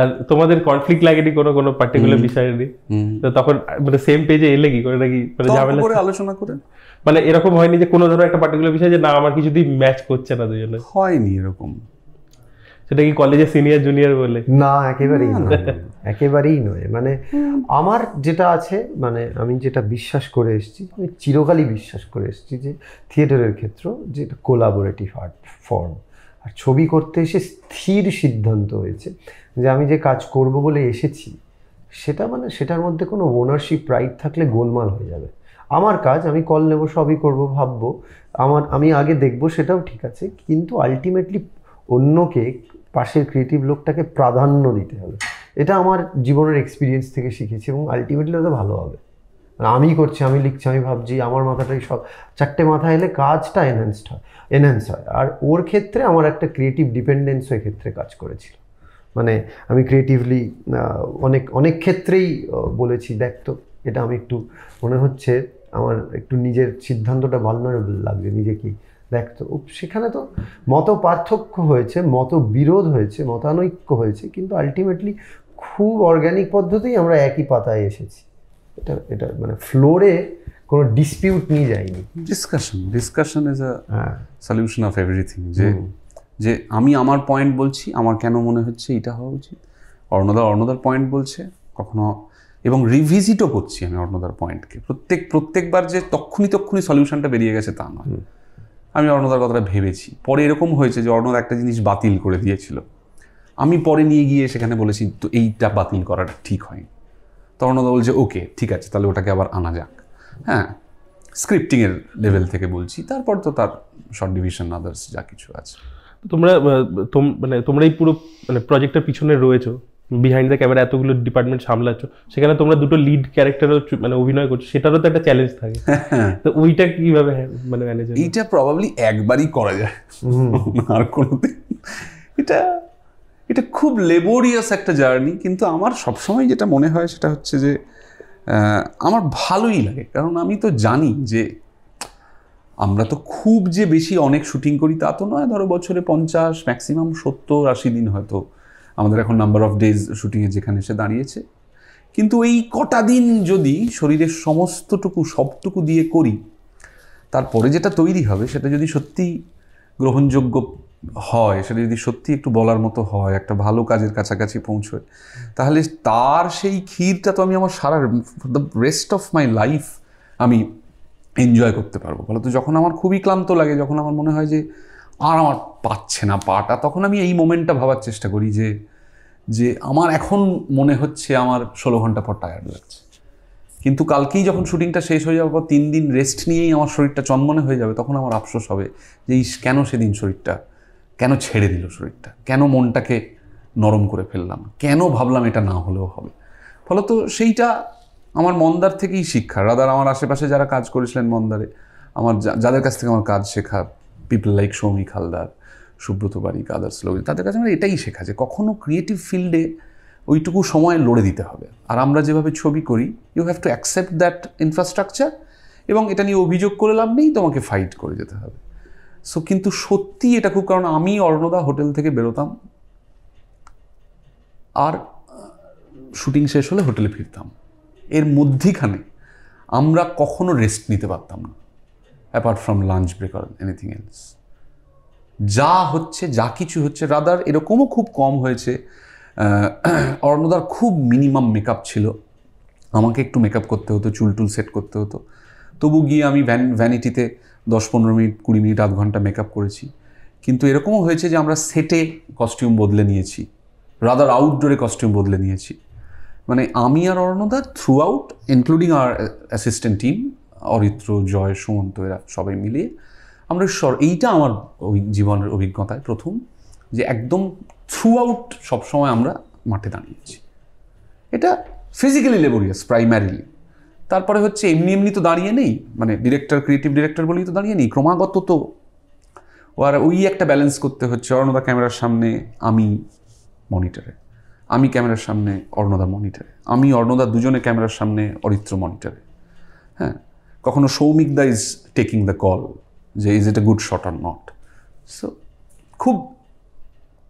আর তোমাদের কনফ্লিক্ট লাগেনি কোনো পার্টিকুলার বিষয় নিয়ে? তো তখন মানে সেম পেজে এলে কি করে নাকি মানে ঝামেলা করে আলোচনা করে? মানে এরকম হয়নি যে কোনো ধরো একটা পার্টিকুলার বিষয় যে না আমার কিছুতেই ম্যাচ করছে না দুজনে? হয়নি এরকম। সেটা কি কলেজে সিনিয়র জুনিয়র বলে? না, একেবারেই নয়। মানে আমার যেটা আছে, মানে আমি যেটা বিশ্বাস করে এসেছি, আমি চিরকালই বিশ্বাস করে এসেছি যে থিয়েটারের ক্ষেত্র যেটা কোলাবোরেটিভ আর্ট ফর্ম। আর ছবি করতে এসে স্থির সিদ্ধান্ত হয়েছে যে আমি যে কাজ করব বলে এসেছি, সেটা মানে সেটার মধ্যে কোনো ওনারশিপ রাইট থাকলে গোলমাল হয়ে যাবে। আমার কাজ, আমি কল নেব, সবই করব, ভাববো, আমি আগে দেখবো, সেটাও ঠিক আছে, কিন্তু আলটিমেটলি অন্যকে, পাশের ক্রিয়েটিভ লোকটাকে প্রাধান্য দিতে হবে। এটা আমার জীবনের এক্সপিরিয়েন্স থেকে শিখেছি এবং আলটিমেটলি ওটা ভালো হবে। আমি করছি, আমি লিখছি, আমি ভাবছি, আমার মাথাটাই সব চারটে মাথা এলে কাজটা এনহ্যান্স হয়। আর ওর ক্ষেত্রে আমার একটা ক্রিয়েটিভ ডিপেন্ডেন্স ওই ক্ষেত্রে কাজ করেছিল। মানে আমি ক্রিয়েটিভলি অনেক ক্ষেত্রেই বলেছি, দেখ তো এটা আমি একটু মনে হচ্ছে আমার একটু নিজের সিদ্ধান্তটা ভালনারেবল লাগছে, নিজেকেই দেখ তো। সেখানে তো মত পার্থক্য হয়েছে, মত বিরোধ হয়েছে, মতানৈক্য হয়েছে, কিন্তু আলটিমেটলি খুব অর্গ্যানিক পদ্ধতিই আমরা একই পাতায় এসেছি। এটা মানে ফ্লোরে কোনো ডিসপিউট নিয়ে যায়নি। Discussion is a solution of everything. যে আমি আমার পয়েন্ট বলছি, আমার কেন মনে হচ্ছে এটা হওয়া উচিত, অর্ণদার পয়েন্ট বলছে কখনো, এবং রিভিজিটও করছি আমি অর্ণদার পয়েন্টকে। প্রত্যেকবার যে তক্ষুনি সলিউশনটা বেরিয়ে গেছে তা নয়। আমি অর্ণদার কথাটা ভেবেছি, পরে এরকম হয়েছে যে অর্ণদা একটা জিনিস বাতিল করে দিয়েছিল, আমি পরে নিয়ে গিয়ে সেখানে বলেছি তো এইটা বাতিল করাটা ঠিক হয়নি। তো অর্ণদা বলছে ওকে ঠিক আছে, তাহলে ওটাকে আবার আনা যাক। হ্যাঁ, স্ক্রিপ্টিংয়ের লেভেল থেকে বলছি, তারপর তো তার শর্ট ডিভিশন আদার্স যা কিছু আছে। তোমরা মানে তোমরাই পুরো মানে প্রজেক্টের পিছনে রয়েছো, বিহাইন্ড দ্য ক্যামেরা এতগুলো ডিপার্টমেন্ট সামলাচ্ছ, সেখানে তোমরা দুটো লিড ক্যারেক্টারও মানে অভিনয় করছো, সেটারও তো একটা চ্যালেঞ্জ থাকে। তো ওইটা কিভাবে মানে ম্যানেজ? এইটা প্রবাবলি একবারই করা যায়, আর কোনোদিন। এটা এটা খুব লেবোরিয়াস একটা জার্নি, কিন্তু আমার সবসময় যেটা মনে হয় সেটা হচ্ছে যে আমার ভালোই লাগে, কারণ আমি তো জানি যে আমরা তো খুব যে বেশি অনেক শুটিং করি তা তো নয়, ধরো বছরে 50 ম্যাক্সিমাম 70-80 দিন হয়তো আমাদের এখন নাম্বার অফ ডেজ শুটিংয়ে যেখানে এসে দাঁড়িয়েছে। কিন্তু এই কটা দিন যদি শরীরের সমস্তটুকু সবটুকু দিয়ে করি, তারপরে যেটা তৈরি হবে সেটা যদি সত্যি গ্রহণযোগ্য হয়, সেটা যদি সত্যি একটু বলার মতো হয়, একটা ভালো কাজের কাছাকাছি পৌঁছয়, তাহলে তার সেই ক্ষীরটা তো আমি আমার সারা the rest of my life আমি এনজয় করতে পারবো। ফলত যখন আমার খুবই ক্লান্ত লাগে, যখন আমার মনে হয় যে আর আমার পাচ্ছে না পাটা, তখন আমি এই মোমেন্টটা ভাবার চেষ্টা করি যে আমার এখন মনে হচ্ছে আমার 16 ঘন্টা পর টায়ার্ড লাগছে, কিন্তু কালকেই যখন শুটিংটা শেষ হয়ে যাওয়ার পর 3 দিন রেস্ট নিয়েই আমার শরীরটা চনমনে হয়ে যাবে, তখন আমার আফসোস হবে যে কেন সেদিন শরীরটা কেন ছেড়ে দিল, শরীরটা কেন মনটাকে নরম করে ফেললাম, কেন ভাবলাম এটা না হলেও হবে। ফলত সেইটা আমার মন্দার থেকেই শিক্ষা। রাদার আমার আশেপাশে যারা কাজ করেছিলেন মন্দারে, আমার যাদের কাছ থেকে আমার কাজ শেখা, পিপল লাইক সৌমিক হালদার, সুব্রত বারিক, আদার্স লোক, তাদের কাছে আমার এটাই শেখা যে কখনো ক্রিয়েটিভ ফিল্ডে ওইটুকু সময় লড়ে দিতে হবে। আর আমরা যেভাবে ছবি করি, you have to accept that infrastructure, এবং এটা নিয়ে অভিযোগ করে লাভ নেই, তোমাকে ফাইট করে যেতে হবে। সো কিন্তু সত্যি এটা খুব, কারণ আমি অর্ণদা হোটেল থেকে বেরোতাম আর শুটিং শেষ হলে হোটেলে ফিরতাম, এর মধ্যিখানে আমরা কখনো রেস্ট নিতে পারতাম না, অ্যাপার্ট ফ্রম লাঞ্চ ব্রেক আর এনিথিং এলস। যা হচ্ছে, যা কিছু হচ্ছে, রাদার এরকমও খুব কম হয়েছে। অর্ণদার খুব মিনিমাম মেকআপ ছিল, আমাকে একটু মেকআপ করতে হতো, চুল টুল সেট করতে হতো, তবু গিয়ে আমি ভ্যানিটিতে 10-15 মিনিট 20 মিনিট আধ ঘন্টা মেকআপ করেছি। কিন্তু এরকমও হয়েছে যে আমরা সেটে কস্টিউম বদলে নিয়েছি, রাদার আউটডোরে কস্টিউম বদলে নিয়েছি। মানে আমি আর অর্ণদা থ্রু আউট, ইনক্লুডিং আর অ্যাসিস্ট্যান্ট টিম অরিত্র, জয়, সুমন্ত, এরা সবাই মিলিয়ে আমরা এইটা আমার জীবনের অভিজ্ঞতায় প্রথম যে একদম থ্রু আউট সবসময় আমরা মাঠে দাঁড়িয়েছি। এটা ফিজিক্যালি লেবোরিয়াস প্রাইমারিলি, তারপরে হচ্ছে এমনি এমনি তো দাঁড়িয়ে নেই, মানে ডিরেক্টর, ক্রিয়েটিভ ডিরেক্টর বলেই তো দাঁড়িয়ে নেই, ক্রমাগত তো আর ওই একটা ব্যালেন্স করতে হচ্ছে। অর্ণদা ক্যামেরার সামনে, আমি মনিটরে, আমি ক্যামেরার সামনে, অর্ণদা মনিটরে, আমি অর্ণদা দুজনে ক্যামেরার সামনে, অরিত্র মনিটরে। হ্যাঁ, কখনো সৌমিক দা ইজ টেকিং দ্য কল যে is it a good shot are not. So খুব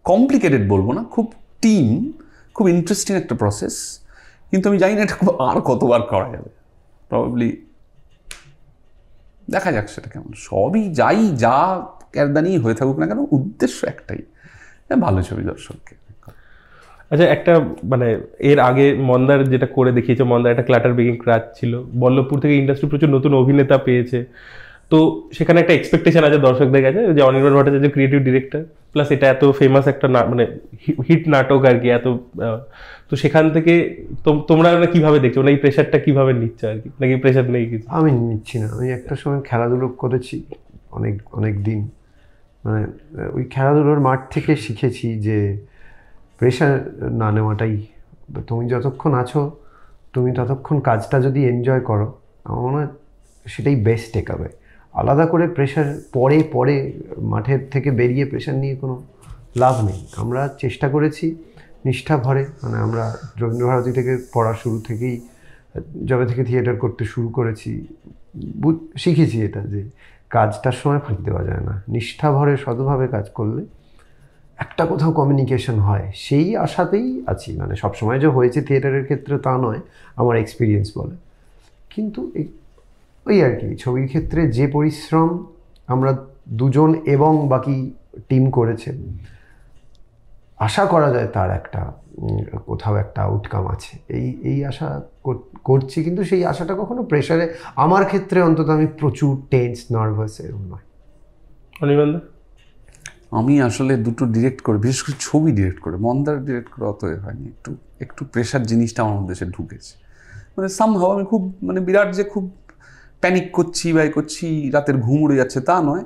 কমপ্লিকেটেড বলবো না, খুব টিম, খুব ইন্টারেস্টিং একটা প্রসেস। কিন্তু আমি জানি না এটা আর কতবার করা যাবে, প্রবাবলি দেখা যাক সেটা কেমন। সবই যা ক্যারদানি হয়ে থাকুক না কেন, উদ্দেশ্য একটাই, ভালো ছবি দর্শককে। আচ্ছা, একটা মানে এর আগে মন্দার যেটা করে দেখিয়েছে, মন্দার একটা ক্লাটার বেকিং ক্রাচ ছিল, বল্লভপুর থেকে ইন্ডাস্ট্রি প্রচুর নতুন অভিনেতা পেয়েছে, তো সেখানে একটা এক্সপেকটেশন আছে দর্শকদের কাছে যে Anirban Bhattacharya creative director, plus এটা এত ফেমাস একটা মানে হিট নাটক আর কি, এত তো সেখান থেকে তোমরা কিভাবে দেখছো, মানে এই প্রেশারটা কিভাবে নিচ্ছ আর কি, নাকি প্রেশার নেই কিছু? আমি নিচ্ছি না। আমি একটা সময় খেলাধুলো করেছি অনেক দিন, মানে ওই খেলাধুলোর মাঠ থেকে শিখেছি যে প্রেশার না নেওয়াটাই, তুমি যতক্ষণ আছো তুমি ততক্ষণ কাজটা যদি এনজয় করো, আমার মনে হয় সেটাই বেস্ট টেকআওয়ে। আলাদা করে প্রেশার পরে মাঠের থেকে বেরিয়ে প্রেশার নিয়ে কোনো লাভ নেই। আমরা চেষ্টা করেছি নিষ্ঠা ভরে, মানে আমরা রবীন্দ্রভারতী থেকে পড়া শুরু থেকেই, যবে থেকে থিয়েটার করতে শুরু করেছি শিখেছি এটা, যে কাজটার সময় ফাঁকি দেওয়া যায় না, নিষ্ঠা ভরে সতভাবে কাজ করলে একটা কোথাও কমিউনিকেশন হয়, সেই আশাতেই আছি। মানে সবসময় যে হয়েছে থিয়েটারের ক্ষেত্রে তা নয়, আমার এক্সপিরিয়েন্স বলে। কিন্তু ওই আর কি, ছবির ক্ষেত্রে যে পরিশ্রম আমরা দুজন এবং বাকি টিম করেছে, আশা করা যায় তার একটা কোথাও একটা আউটকাম আছে, এই আশা করছি। কিন্তু সেই আশাটা কখনো প্রেশারে, আমার ক্ষেত্রে অন্তত আমি প্রচুর টেন্স, নার্ভাস এরকম নয়। অনির্বাণদা? আমি আসলে দুটো ডিরেক্ট করে, বিশেষ করে ছবি ডিরেক্ট করে, মন্দার ডিরেক্ট করে অত হয়নি, একটু প্রেশার জিনিসটা আমার মধ্যে এসে ঢুকেছে। মানে সামহাও আমি খুব, মানে বিরাট যে খুব প্যানিক করছি বা করছি, রাতের ঘুম উড়ে যাচ্ছে তা নয়।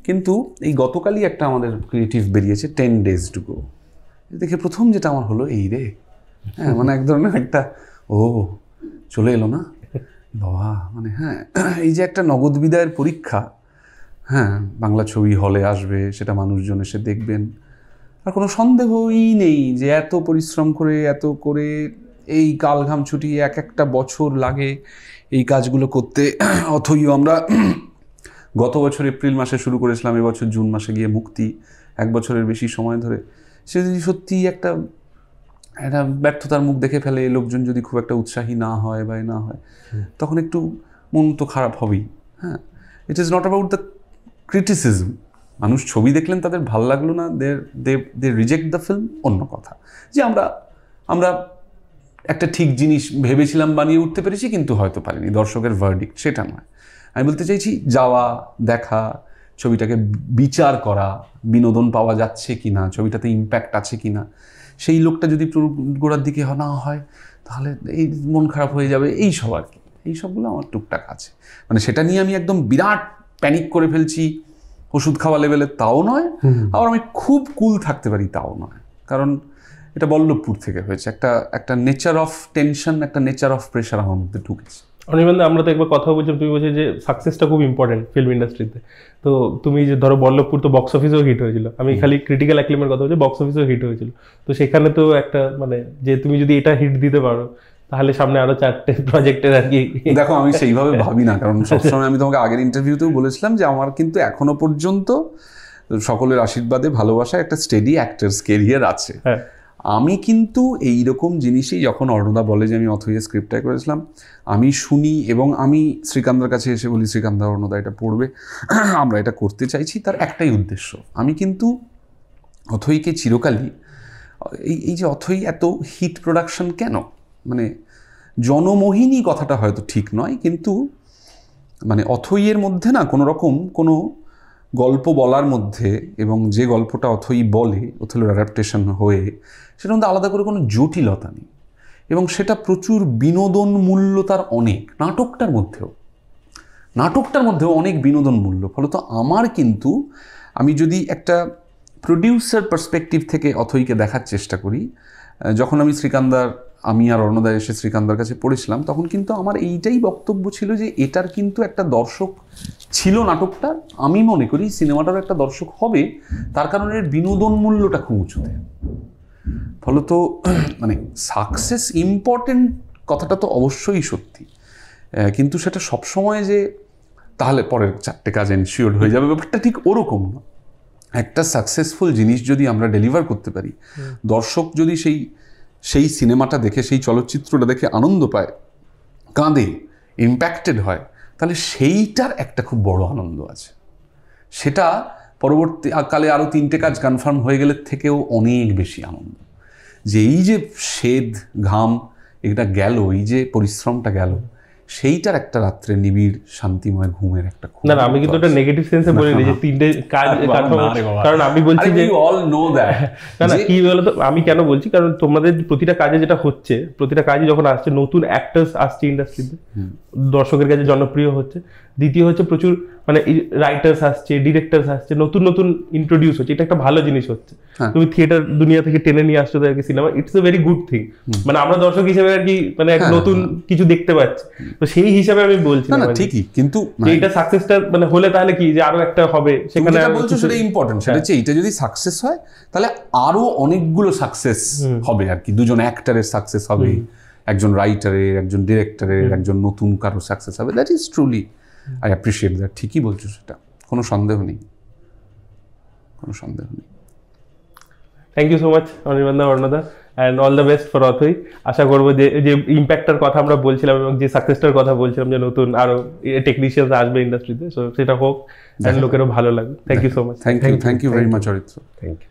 কিন্তু এই গতকালই একটা আমাদের ক্রিয়েটিভ বেরিয়েছে 10 days to go, দেখে প্রথম যেটা আমার হলো এই রে, হ্যাঁ মানে এক ধরনের একটা ও চলে এলো না বাবা, মানে হ্যাঁ এই যে একটা নগদ বিদায়ের পরীক্ষা, হ্যাঁ বাংলা ছবি হলে আসবে, সেটা মানুষজন এসে দেখবেন, আর কোনো সন্দেহই নেই যে এত পরিশ্রম করে এত করে এই কালঘাম ছুটি একটা বছর লাগে এই কাজগুলো করতে। অথইও আমরা গত বছর এপ্রিল মাসে শুরু করেছিলাম, এবছর জুন মাসে গিয়ে মুক্তি, 1 বছরের বেশি সময় ধরে। সে যদি সত্যি একটা ব্যর্থতার মুখ দেখে ফেলে, লোকজন যদি খুব একটা উৎসাহী না হয় বা না হয়, তখন একটু মন তো খারাপ হবেই। হ্যাঁ, it is not about the criticism. মানুষ ছবি দেখলেন, তাদের ভাল লাগলো না, দে রিজেক্ট দ্য ফিল্ম, অন্য কথা। যে আমরা একটা ঠিক জিনিস ভেবেছিলাম, বানিয়ে উঠতে পেরেছি, কিন্তু হয়তো পারিনি, দর্শকের ভার্ডিক্ট, সেটা নয়। আমি বলতে চাইছি যাওয়া, দেখা, ছবিটাকে বিচার করা, বিনোদন পাওয়া যাচ্ছে কি না, ছবিটাতে ইম্প্যাক্ট আছে কি না, সেই লোকটা যদি গোড়ার দিকে না হয় তাহলে এই মন খারাপ হয়ে যাবে, এই সব আর কি, এই সবগুলো আমার টুকটাক আছে। মানে সেটা নিয়ে আমি একদম বিরাট প্যানিক করে ফেলছি ওষুধ খাওয়া লেভেলে, তাও নয়, আবার আমি খুব কুল থাকতে পারি, তাও নয়। কারণ এটা বল্লভপুর থেকে হয়েছে, একটা নেচার অফ টেনশন, একটা নেচার অফ প্রেশার আমার মধ্যে ঢুকেছে। অনির্বাণ, আমরা তো একবার কথা বলছিলাম, তুমি বলছো যে সাকসেসটা খুব ইম্পর্টেন্ট ফিল্ম ইন্ডাস্ট্রিতে। তো তুমি যে ধরো বল্লভপুর তো বক্স অফিসেও হিট হয়েছিল, আমি খালি ক্রিটিক্যাল অ্যাক্লেমের কথা বলছি, বক্স অফিসেও হিট হয়েছিল। তো সেখানে তো একটা মানে যে তুমি যদি এটা হিট দিতে পারো, তাহলে সামনে আরো 4টে প্রজেক্টের আর কি। দেখো আমি সেইভাবে ভাবি না, কারণ সবসময় আমি তোমাকে আগের ইন্টারভিউতেও বলেছিলাম যে আমার কিন্তু এখনো পর্যন্ত সকলের আশীর্বাদে ভালোবাসা একটা স্টেডি অ্যাক্টরস কেরিয়ার আছে। আমি কিন্তু এইরকম জিনিসই, যখন অর্ণদা বলে যে আমি অথইয়ের স্ক্রিপ্টটাই করেছিলাম, আমি শুনি এবং আমি শ্রীকান্তার কাছে এসে বলি, শ্রীকান্ত অর্ণদা এটা পড়বে, আমরা এটা করতে চাইছি, তার একটাই উদ্দেশ্য। আমি কিন্তু অথইকে চিরকালই এই যে অথই এত হিট প্রোডাকশন কেন, মানে জনমোহিনী কথাটা হয়তো ঠিক নয়, কিন্তু মানে অথইয়ের মধ্যে না কোনো রকম কোনো গল্প বলার মধ্যে, এবং যে গল্পটা অথই বলে ওথেলোর অ্যাডাপ্টেশন হয়ে, সেটার মধ্যে আলাদা করে কোনো জটিলতা নেই, এবং সেটা প্রচুর বিনোদন মূল্য তার অনেক, নাটকটার মধ্যেও অনেক বিনোদন মূল্য। ফলত আমার কিন্তু, আমি যদি একটা প্রডিউসার পার্সপেক্টিভ থেকে অথইকে দেখার চেষ্টা করি, যখন আমি আর অর্ণদা এসে শ্রীকান্তার কাছে পড়েছিলাম, তখন কিন্তু আমার এইটাই বক্তব্য ছিল যে এটার কিন্তু একটা দর্শক ছিল নাটকটা, আমি মনে করি সিনেমাটারও একটা দর্শক হবে, তার কারণে এর বিনোদন মূল্যটা খুব উঁচুতে। ফলত মানে সাকসেস ইম্পর্টেন্ট কথাটা তো অবশ্যই সত্যি, কিন্তু সেটা সবসময় যে তাহলে পরের 4টে কাজ এনশিওর হয়ে যাবে, ব্যাপারটা ঠিক ওরকম না। একটা সাকসেসফুল জিনিস যদি আমরা ডেলিভার করতে পারি, দর্শক যদি সেই সিনেমাটা দেখে, সেই চলচ্চিত্রটা দেখে আনন্দ পায়, কাঁদে, ইম্প্যাক্টেড হয়, তাহলে সেইটার একটা খুব বড় আনন্দ আছে। সেটা পরবর্তী কালে আরও 3টে কাজ কনফার্ম হয়ে গেলে থেকেও অনেক বেশি আনন্দ। যে এই যে স্বেদ ঘাম এটা গেল, এই যে পরিশ্রমটা গেল, সেইটার একটা রাত্রে নিবিড় শান্তিময় ঘুমের একটা, না আমি কিন্তু এটা নেগেটিভ সেন্সে বলিনি যে 3টে কাজ, কারণ আমি বলছি যে অল নো দ্যাট, না কি বলতো, আমি কেন বলছি, কারণ তোমাদের প্রতিটা কাজে যেটা হচ্ছে, প্রতিটা কাজে যখন আসছে নতুন অ্যাক্টরস আসছে ইন্ডাস্ট্রিতে, দর্শকের কাছে জনপ্রিয় হচ্ছে। দ্বিতীয় হচ্ছে প্রচুর মানে রাইটার্স আসছে, ডিরেক্টরস আসছে, নতুন নতুন ইন্ট্রোডিউস হচ্ছে, এটা একটা ভালো জিনিস হচ্ছে। তুমি থিয়েটার দুনিয়া থেকে টেনে নিয়ে আসছো আর কি cinema, it's a very good thing. মানে আমরা দর্শক হিসেবে আর কি মানে নতুন কিছু দেখতে পাচ্ছি, তো সেই হিসাবে আমি বলছি না ঠিকই, কিন্তু এইটা সাকসেসটা মানে হলে তাহলে কি যে আরো একটা হবে, সেখানে বলছো সেটা ইম্পর্টেন্ট, সেটা হচ্ছে এইটা যদি সাকসেস হয় তাহলে আরো অনেকগুলো সাকসেস হবে আর কি। 2জন অ্যাক্টরের সাকসেস হবে, একজন রাইটারের, একজন ডিরেক্টরের, একজন নতুন কারো সাকসেস হবে। That is truly I appreciate that, ঠিকই বলছো, সেটা কোনো সন্দেহ নেই। Thank you so much Anirban da, অর্ণদা, and all the best for Athoi. আশা করবো যে ইম্প্যাক্টটার কথা আমরা বলছিলাম এবং যে সাকসেসটার কথা বলছিলাম, যে নতুন আরো টেকনিশিয়ানস আসবে ইন্ডাস্ট্রিতে, সো সেটা হোক, অ্যান্ড লোকেরও ভালো লাগবে। Thank you so much. Thank you very much Aritra. Thank you.